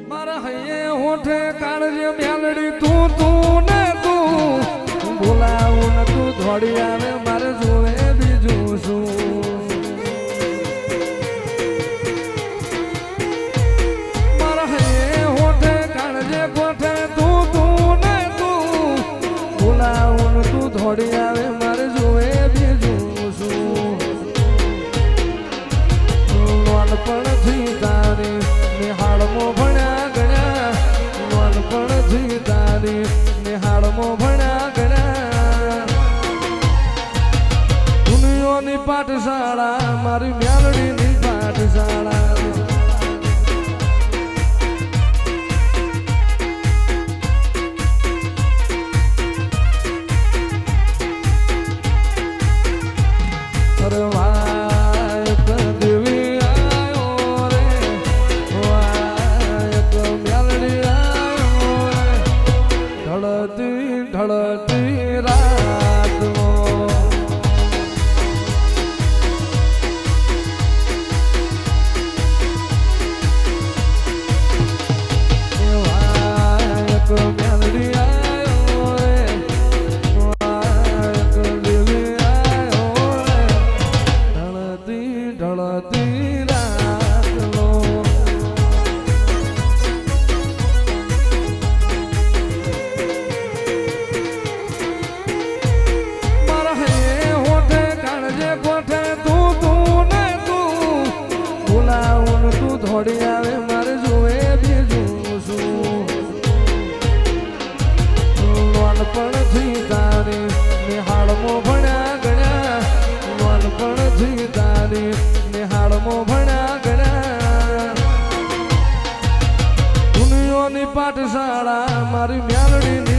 મારા હૈયે હોઠે કાળજે મ્યાલડી તું તું ને તું બોલાવું ને તું થોડી આવે મારે જોવે બીજું શું મારા હૈયે હોઠે કાળજે કોઠે તું તું ને તું બોલાવું ને તું થોડી આવે મારે જોવે બીજું શું નાનપણથી તારી નિહાળમાં ભણ્યા ગણ્યા નાનપણથી તારી નિહાળમાં ભણ્યા ગણ્યા દુનિયાની પાઠશાળા મારી મ્યાલડીની પાઠશાળા ઢળતી રાત મેલડી આવ્યો રે દેવી આવ્યો રે ઢળતી રાત થોડી આવે મારે જોવે બીજું શું નાનપણથી તારી નિહાળમાં ભણ્યા ગણ્યા નાનપણથી તારી નિહાળમાં ભણ્યા ગણ્યા દુનિયાની પાઠશાળા મારી મ્યાલડીની